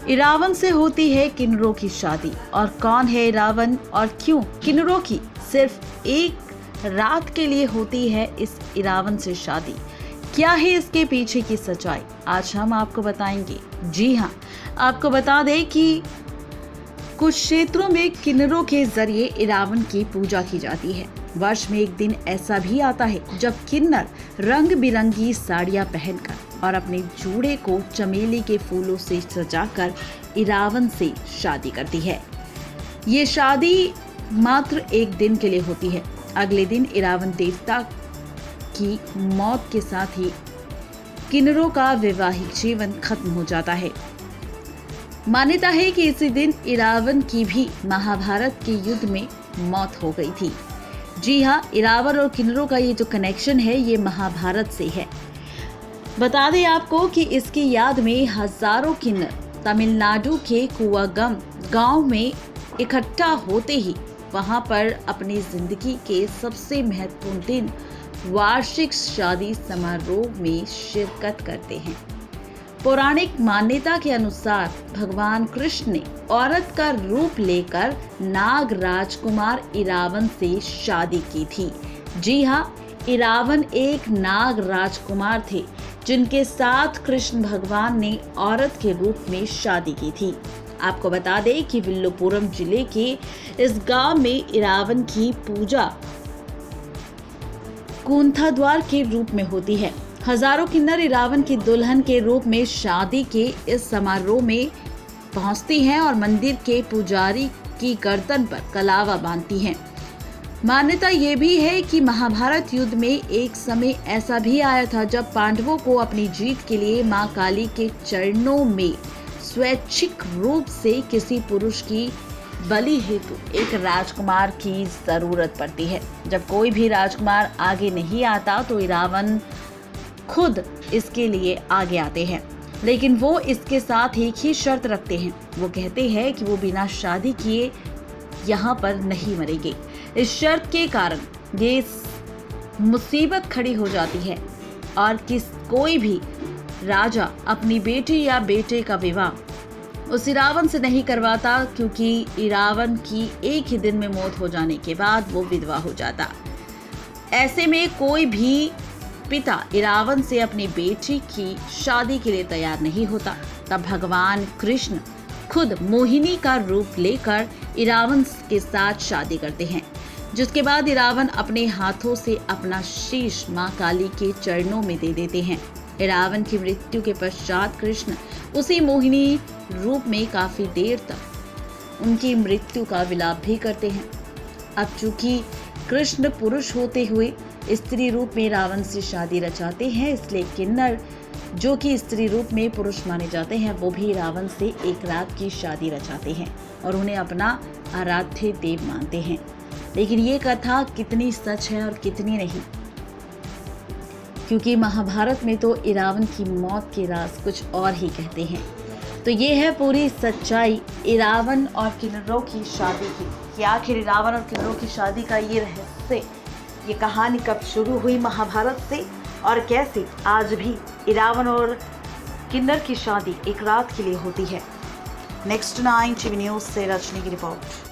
इरावन से होती है किन्नरों की शादी। और कौन है इरावन और क्यों किन्नरों की सिर्फ एक रात के लिए होती है इस इरावन से शादी? क्या है इसके पीछे की सच्चाई, आज हम आपको बताएंगे। जी हाँ, आपको बता दें कि कुछ क्षेत्रों में किन्नरों के जरिए इरावन की पूजा की जाती है। वर्ष में एक दिन ऐसा भी आता है जब किन्नर रंग बिरंगी साड़ियां पहनकर और अपने जूड़े को चमेली के फूलों से सजाकर इरावन से शादी करती है। ये शादी मात्र एक दिन के लिए होती है। अगले दिन इरावन देवता की मौत के साथ ही किन्नरों का वैवाहिक जीवन खत्म हो जाता है। मान्यता है कि इसी दिन इरावन की भी महाभारत के युद्ध में मौत हो गई थी। जी हाँ, इरावन और किन्नरों का ये जो कनेक्शन है ये महाभारत से है। बता दें आपको कि इसकी याद में हजारों किन्नर तमिलनाडु के कुवागम गांव में इकट्ठा होते ही वहां पर अपनी जिंदगी के सबसे महत्वपूर्ण दिन वार्षिक शादी समारोह में शिरकत करते हैं। पौराणिक मान्यता के अनुसार भगवान कृष्ण ने औरत का रूप लेकर नाग राजकुमार इरावन से शादी की थी। जी हाँ, इरावन एक नाग राजकुमार थे जिनके साथ कृष्ण भगवान ने औरत के रूप में शादी की थी। आपको बता दें कि विल्लुपुरम जिले के इस गांव में इरावन की पूजा कुंथाद्वार के रूप में होती है। हजारों किन्नर इरावन की दुल्हन के रूप में शादी के इस समारोह में पहुंचती हैं और मंदिर के पुजारी की गर्दन पर कलावा बांधती हैं। मान्यता ये भी है कि महाभारत युद्ध में एक समय ऐसा भी आया था जब पांडवों को अपनी जीत के लिए मां काली के चरणों में स्वैच्छिक रूप से किसी पुरुष की बलि हेतु एक राजकुमार की जरूरत पड़ती है। जब कोई भी राजकुमार आगे नहीं आता तो इरावन खुद इसके लिए आगे आते हैं, लेकिन वो इसके साथ एक ही शर्त रखते हैं। वो कहते हैं कि वो बिना शादी किए यहाँ पर नहीं मरेंगे। इस शर्त के कारण ये मुसीबत खड़ी हो जाती है और कोई भी राजा अपनी बेटी या बेटे का विवाह उस इरावन से नहीं करवाता, क्योंकि इरावन की एक ही दिन में मौत हो जाने के बाद वो विधवा हो जाता। ऐसे में कोई भी पिता इरावन से अपनी बेटी की शादी के लिए तैयार नहीं होता। तब भगवान कृष्ण खुद मोहिनी का रूप लेकर इरावन के साथ शादी करते हैं, जिसके बाद इरावन अपने हाथों से अपना शीश मां काली के चरणों में दे देते हैं। इरावन की मृत्यु के पश्चात कृष्ण उसी मोहिनी रूप में काफी देर तक उनकी मृत्यु का विलाप भी करते हैं। अब चूंकि कृष्ण पुरुष होते हुए स्त्री रूप में रावण से शादी रचाते हैं, इसलिए किन्नर जो कि स्त्री रूप में पुरुष माने जाते हैं वो भी रावण से एक रात की शादी रचाते हैं और उन्हें अपना आराध्य देव मानते हैं। लेकिन ये कथा कितनी सच है और कितनी नहीं, क्योंकि महाभारत में तो इरावन की मौत के राज कुछ और ही कहते हैं। तो ये है पूरी सच्चाई इरावन और किन्नरों की शादी की, कि आखिर इरावन और किन्नरों की शादी का ये रहस्य, ये कहानी कब शुरू हुई महाभारत से और कैसे आज भी इरावन और किन्नर की शादी एक रात के लिए होती है। नेक्स्ट 9 टीवी न्यूज़ से रजनी की रिपोर्ट।